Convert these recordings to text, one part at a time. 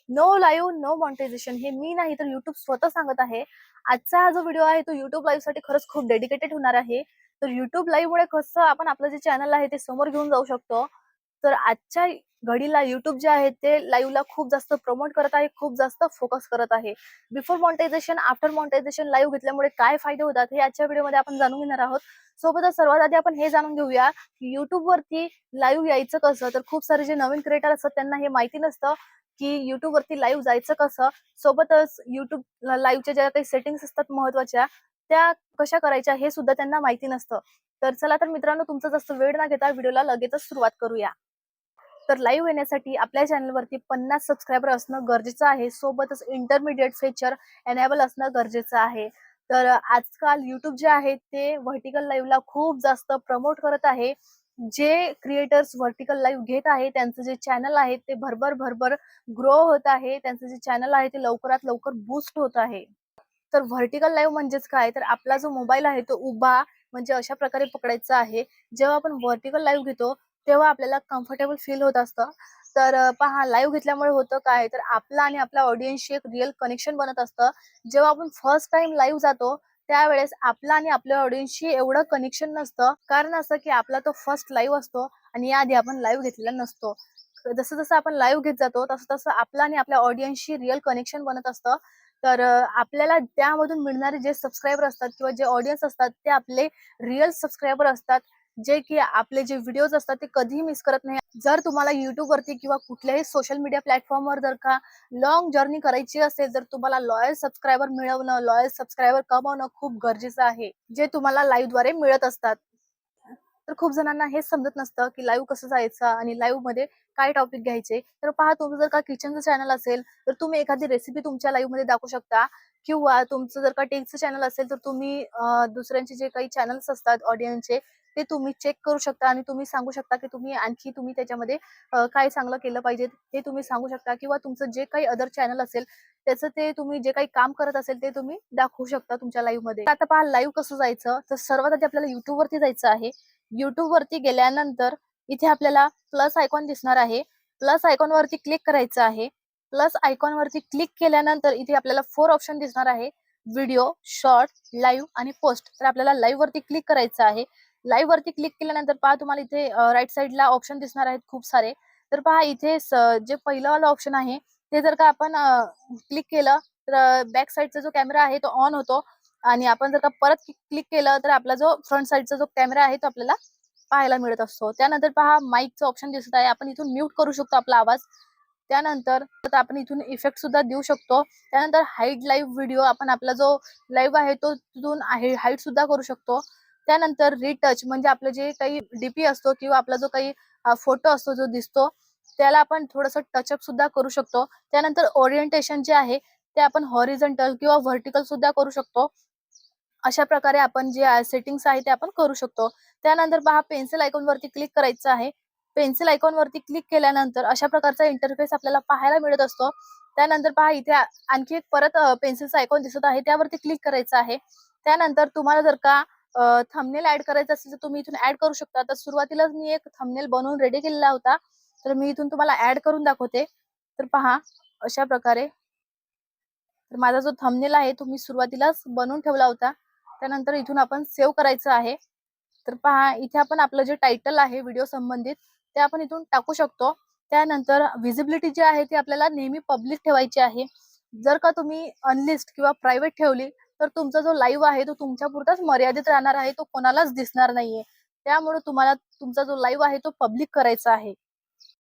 No live no monetisation हे मी नाही तर युट्यूब स्वतः सांगत आहे. आजचा हा जो व्हिडिओ आहे तो युट्यूब लाईव्ह साठी खरंच खूप डेडिकेटेड होणार आहे. तर युट्यूब लाईव्ह मुळे कसं आपण आपलं जे चॅनल आहे ते समोर घेऊन जाऊ शकतो. तर आजच्या घडीला युट्यूब जे आहे ते लाईव्हला खूप जास्त प्रमोट करत आहे, खूप जास्त फोकस करत आहे. Before monetisation, after monetisation live घेतल्यामुळे काय फायदे होतात हे आजच्या व्हिडिओमध्ये आपण जाणून घेणार आहोत. सोबतच सर्वात आधी आपण हे जाणून घेऊया की युट्यूब वरती लाईव्ह यायचं कसं. तर खूप सारे जे नवीन क्रिएटर असतात त्यांना हे माहिती नसतं की युट्यूब वरती लाईव्ह जायचं कसं. सोबतच युट्यूब लाईव्हच्या ज्या काही सेटिंग्स असतात महत्वाच्या त्या कशा करायच्या हे सुद्धा त्यांना माहिती नसतं. तर चला तर मित्रांनो, तुमचा जास्त वेळ न घेता व्हिडिओला लगेचच सुरुवात करूया. तर लाईव्ह येण्यासाठी आपल्या चॅनलवरती 50 सबस्क्रायबर असणं गरजेचं आहे. सोबतच इंटरमिडिएट फीचर एनेबल असणं गरजेचं आहे. तर आजकाल युट्यूब जे आहे ते व्हर्टिकल लाईव्हला खूप जास्त प्रमोट करत आहे. जे क्रिएटर्स व्हर्टिकल लाईव्ह घेत आहे त्यांचं जे चॅनल आहे ते भरभर भरभर ग्रो होत आहे. त्यांचं जे चॅनल आहे ते लवकरात लवकर बूस्ट होत आहे. तर व्हर्टिकल लाईव्ह म्हणजेच काय, तर आपला जो मोबाईल आहे तो उभा म्हणजे अशा प्रकारे पकडायचा आहे. जेव्हा आपण व्हर्टिकल लाईव्ह घेतो तेव्हा आपल्याला कम्फर्टेबल फील होत असतं. तर पहा, लाईव्ह घेतल्यामुळे होतं काय, तर आपला आणि आपल्या ऑडियन्सशी एक रिअल कनेक्शन बनत असतं. जेव्हा आपण फर्स्ट टाइम लाईव्ह जातो त्यावेळेस आपला आणि आपल्या ऑडियन्सशी एवढं कनेक्शन नसतं. कारण असं की आपला तो फर्स्ट लाईव्ह असतो आणि याआधी आपण लाईव्ह घेतलेला नसतो. जसं जसं आपण लाईव्ह घेत जातो तसं तसं आपलं आणि आपल्या ऑडियन्सशी रिअल कनेक्शन बनत असतं. तर आपल्याला त्यामधून मिळणारे जे सबस्क्रायबर असतात किंवा जे ऑडियन्स असतात ते आपले रिअल सबस्क्रायबर असतात, जे की आपले जे व्हिडिओज असतात ते कधीही मिस करत नाही. जर तुम्हाला YouTube वरती किंवा कुठल्याही सोशल मीडिया प्लॅटफॉर्मवर जर का लाँग जर्नी करायची असेल, तर तुम्हाला लॉयल सबस्क्रायबर मिळवणं, लॉयल सबस्क्रायबर कमवणं खूप गरजेचं आहे, जे तुम्हाला लाईव्हद्वारे मिळत असतात. तर खूप जणांना हेच समजत नसतं की लाईव्ह कसं जायचं आणि लाईव्ह मध्ये काय टॉपिक घ्यायचे. तर पहा, तुमचं जर का किचनचं चॅनल असेल तर तुम्ही एखादी रेसिपी तुमच्या लाईव्ह मध्ये दाखवू शकता, किंवा तुमचं जर का टेकचं चॅनल असेल तर तुम्ही दुसऱ्यांचे जे काही चॅनल्स असतात ऑडियन्सचे ते तुम्ही चेक करू शकता आणि तुम्ही सांगू शकता की तुम्ही त्याच्यामध्ये काय चांगलं केलं पाहिजे हे तुम्ही सांगू शकता, किंवा तुमचं जे काही अदर चॅनल असेल त्याचं ते तुम्ही जे काही काम करत असेल ते तुम्ही दाखवू शकता तुमच्या लाईव्ह मध्ये. आता पहा, लाईव्ह कसं जायचं, तर सर्वात आधी आपल्याला युट्यूब वरती जायचं आहे. YouTube वरती गेल्यानंतर इथे आपल्याला प्लस आयकॉन दिसणार आहे. प्लस आयकॉन वरती क्लिक करायचं आहे. प्लस आयकॉन वरती क्लिक केल्यानंतर इथे आपल्याला 4 ऑप्शन दिसणार आहे. व्हिडिओ, शॉर्ट, लाईव्ह आणि पोस्ट. तर आपल्याला लाईव्ह वरती क्लिक करायचं आहे. लाईव्ह वरती क्लिक केल्यानंतर पहा, तुम्हाला इथे राइट साइडला ऑप्शन दिसणार आहेत खूप सारे. तर पहा, इथे जे पहिलं वाला ऑप्शन आहे ते जर का आपण क्लिक केलं तर बॅक साइडचा जो कॅमेरा आहे तो ऑन होतो, आणि आपण जर का परत क्लिक केलं तर आपला जो फ्रंट साइडचा जो कॅमेरा आहे तो आपल्याला पाहायला मिळत असतो. त्यानंतर पहा, माईकचं ऑप्शन दिसत आहे. आपण इथून म्यूट करू शकतो आपला आवाज. त्यानंतर आता आपण इथून इफेक्ट सुद्धा देऊ शकतो. त्यानंतर हाईड लाईव्ह व्हिडिओ, आपण आपला जो लाईव्ह आहे तो तिथून हाईड सुद्धा करू शकतो. त्यानंतर रिटच म्हणजे आपलं जे काही डीपी असतो किंवा आपला जो काही फोटो असतो जो दिसतो त्याला आपण थोडंसं टचअप सुद्धा करू शकतो. त्यानंतर ओरिएंटेशन जे आहे ते आपण हॉरिझॉन्टल किंवा व्हर्टिकल सुद्धा करू शकतो. अशा प्रकारे आपण जे सेटिंग्स आहे ते आपण करू शकतो. त्यानंतर पहा, पेन्सिल आयकॉन वरती क्लिक करायचं आहे. पेन्सिल आयकॉन वरती क्लिक केल्यानंतर अशा प्रकारचा इंटरफेस आपल्याला पाहायला मिळत असतो. त्यानंतर पहा, इथे आणखी एक परत पेन्सिलचा आयकॉन दिसत आहे, त्यावरती क्लिक करायचं आहे. त्यानंतर तुम्हाला जर का थंबनेल ॲड करायचा असेल तर तुम्ही इथून ॲड करू शकता. तर सुरुवातीलाच मी एक थंबनेल बनवून रेडी केलेला होता, तर मी इथून तुम्हाला ॲड करून दाखवते. तर पहा, अशा प्रकारे तर माझा जो थंबनेल आहे तो मी सुरुवातीलाच बनवून ठेवला होता. त्यानंतर इथून आपण सेव्ह करायचं आहे. तर पहा, इथे आपण आपलं जे टायटल आहे व्हिडिओ संबंधित ते आपण इथून टाकू शकतो. त्यानंतर व्हिजिबिलिटी जी आहे ती आपल्याला नेहमी पब्लिक ठेवायची आहे. जर का तुम्ही अनलिस्ट किंवा प्रायव्हेट ठेवली तर तुमचा जो लाईव्ह आहे तो तुमच्यापुरताच मर्यादित राहणार आहे, तो कोणालाच दिसणार नाहीये. त्यामुळे तुम्हाला तुमचा जो लाईव्ह आहे तो पब्लिक करायचा आहे.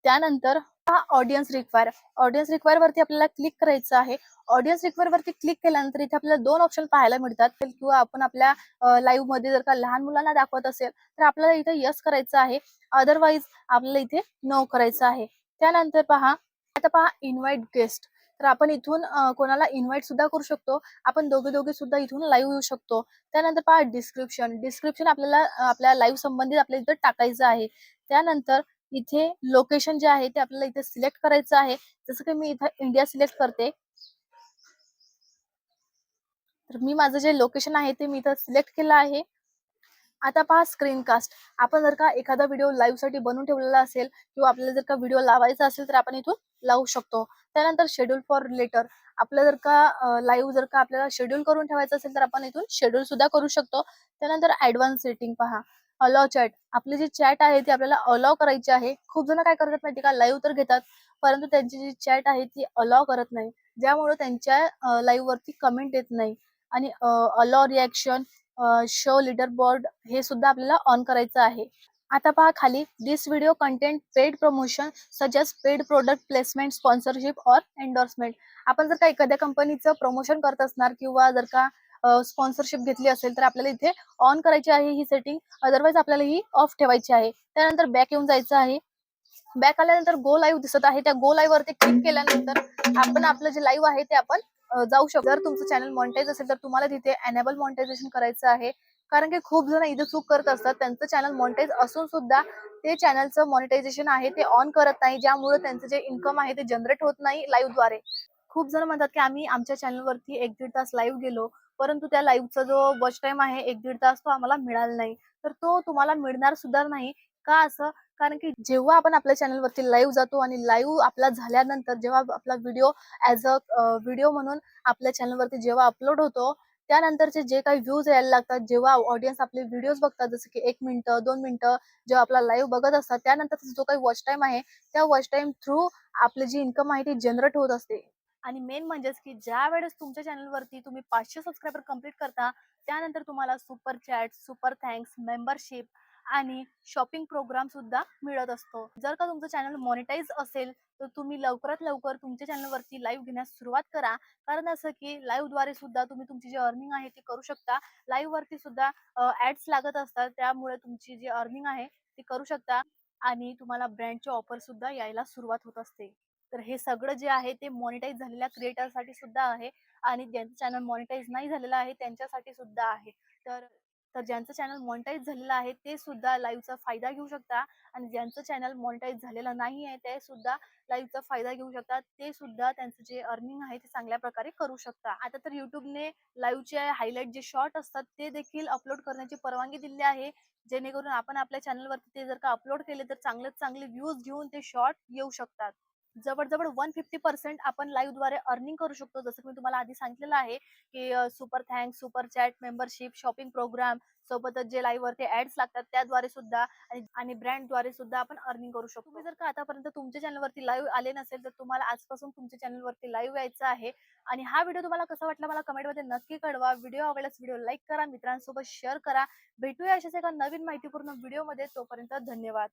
त्यानंतर हा ऑडियन्स रिक्वायर. ऑडियन्स रिक्वायर वरती आपल्याला क्लिक करायचं आहे. ऑडियन्स रिक्वायर वरती क्लिक केल्यानंतर इथे आपल्याला 2 ऑप्शन पाहायला मिळतात, किंवा आपण आपल्या लाईव्ह मध्ये जर का लहान मुलांना दाखवत असेल तर आपल्याला इथे येस करायचं आहे. अदरवाईज आपल्याला इथे नो करायचं आहे. त्यानंतर पहा, आता पहा, इन्व्हाइट गेस्ट. तर आपण इथून कोणाला इन्व्हाइट सुद्धा करू शकतो. आपण दोघे सुद्धा इथून लाईव्ह येऊ शकतो. त्यानंतर पहा, डिस्क्रिप्शन. डिस्क्रिप्शन आपल्याला आपल्या लाईव्ह संबंधित आपल्या इथे टाकायचं आहे. त्यानंतर इथे लोकेशन जे आहे ते आपल्याला इथे सिलेक्ट करायचं आहे. जसं की मी इथे इंडिया सिलेक्ट करते. तर मी माझं जे लोकेशन आहे ते मी इथं सिलेक्ट केलं आहे. आता पहा स्क्रीनकास्ट. आपण जर का एखादा व्हिडिओ लाईव्हसाठी बनवून ठेवलेला असेल किंवा आपल्याला जर का व्हिडिओ लावायचा असेल तर आपण इथून लावू शकतो. त्यानंतर शेड्यूल फॉर लेटर. आपलं जर का लाईव्ह जर का आपल्याला शेड्यूल करून ठेवायचं असेल तर आपण इथून शेड्यूल सुद्धा करू शकतो. त्यानंतर ॲडव्हान्स सेटिंग पहा. Allow chat. आपली जी चॅट आहे ती आपल्याला अलाऊ करायची आहे. खूप जण काय करतात माहिती का, लाईव्ह तर घेतात परंतु त्यांची जी चॅट आहे ती अलाऊ करत नाही. ज्यामुळे त्यांच्या लाईव्हवरती कमेंट येत नाही. आणि allow reaction, show leader board हे सुद्धा आपल्याला ऑन करायचं आहे. आता पहा खाली this video content paid promotion suggest paid product placement sponsorship और एंडोर्समेंट. आपण जर का एखाद्या कंपनीचं प्रमोशन करत असणार किंवा जर का स्पॉन्सरशिप घेतली असेल तर आपल्याला इथे ऑन करायची आहे ही सेटिंग. अदरवाईज आपल्याला ही ऑफ ठेवायची आहे. त्यानंतर बॅक येऊन जायचं आहे. बॅक आल्यानंतर गो लाईव्ह दिसत आहे. त्या गो लाईव्ह वरती क्लिक केल्यानंतर आपण आपलं जे लाईव्ह आहे ते आपण जाऊ शकतो. जर तुमचं चॅनल मॉनिटाईज असेल तर तुम्हाला तिथे एनेबल मॉनिटायझेशन करायचं आहे. कारण की खूप जण इथे चूक करत असतात. त्यांचं चॅनल मॉनिटाईज असून सुद्धा ते चॅनलचं मॉनिटायझेशन आहे ते ऑन करत नाही. ज्यामुळे त्यांचं जे इन्कम आहे ते जनरेट होत नाही लाईव्हद्वारे. खूप जण म्हणतात की आम्ही आमच्या चॅनलवरती 1-1.5 तास लाईव्ह गेलो, परंतु त्या लाईव्हचा जो वॉच टाईम आहे 1-1.5 तास तो आम्हाला मिळाला नाही. तर तो तुम्हाला मिळणार सुद्धा नाही. का असं? कारण की जेव्हा आपण आपल्या चॅनलवरती लाईव्ह जातो आणि लाईव्ह आपला झाल्यानंतर जेव्हा आपला व्हिडिओ ॲज अ व्हिडिओ म्हणून आपल्या चॅनलवरती जेव्हा अपलोड होतो, त्यानंतरचे जे काही व्ह्यूज यायला लागतात, जेव्हा ऑडियन्स आपले व्हिडिओज बघतात, जसं की 1 मिनिटं, 2 मिनिटं जेव्हा आपला लाईव्ह बघत असतात, त्यानंतरचा जो काही वॉच टाईम आहे, त्या वॉच टाईम थ्रू आपली जी इन्कम आहे ती जनरेट होत असते. आणि मेन म्हणजेच की ज्यावेळेस तुमच्या चॅनलवरती तुम्ही 500 सबस्क्रायबर कंप्लीट करता, त्यानंतर तुम्हाला super chat, super thanks, membership आणि शॉपिंग प्रोग्राम सुद्धा मिळत असतो. जर का तुमचं चॅनल मॉनिटाईज असेल, तर तुम्ही लवकरात लवकर तुमच्या चॅनलवरती लाईव्ह घेण्यास सुरुवात करा. कारण असं की लाईव्हद्वारे सुद्धा तुम्ही तुमची जी अर्निंग आहे ती करू शकता. लाईव्हवरती सुद्धा ॲड्स लागत असतात. त्यामुळे तुमची जी अर्निंग आहे ती करू शकता आणि तुम्हाला ब्रँडची ऑफर सुद्धा यायला सुरुवात होत असते. तर हे सगळं जे आहे ते मॉनिटाईज झालेल्या क्रिएटरसाठी सुद्धा आहे आणि ज्यांचं चॅनल मॉनिटाईज नाही झालेलं आहे त्यांच्यासाठी सुद्धा आहे. तर तर ज्यांचं चॅनल मॉनिटाईज झालेलं आहे ते सुद्धा लाईव्हचा फायदा घेऊ शकता आणि ज्यांचं चॅनल मॉनिटाईज झालेलं नाही आहे ते सुद्धा लाईव्हचा फायदा घेऊ शकतात. ते सुद्धा त्यांचं जे अर्निंग आहे ते चांगल्या प्रकारे करू शकता. आता तर YouTubeने लाईव्हचे हायलाइट जे शॉर्ट असतात ते देखील अपलोड करण्याची परवानगी दिली आहे. जेणेकरून आपण आपल्या चॅनलवरती ते जर का अपलोड केले तर चांगल्यात चांगले व्ह्यूज घेऊन ते शॉर्ट येऊ शकतात. जवळ-जवळ 150% आपण लाईव्हद्वारे अर्निंग करू शकतो. जसं की मी तुम्हाला आधी सांगितलेलं आहे, की super thanks, super chat, membership, shopping programme सोबतच जे लाईव्हवरती ॲड्स लागतात त्याद्वारे सुद्धा आणि ब्रँडद्वारे सुद्धा आपण अर्निंग करू शकतो. तुम्ही जर का आतापर्यंत तुमच्या चॅनलवरती लाईव्ह आले नसेल, तर तुम्हाला आजपासून तुमच्या चॅनलवरती लाईव्ह यायचं आहे. आणि हा व्हिडिओ तुम्हाला कसा वाटला मला कमेंटमध्ये नक्की कळवा. व्हिडिओ आवडल्यास व्हिडिओ लाईक करा, मित्रांसोबत शेअर करा. भेटूया अशाच एका नवीन माहितीपूर्ण व्हिडिओमध्ये. तोपर्यंत धन्यवाद.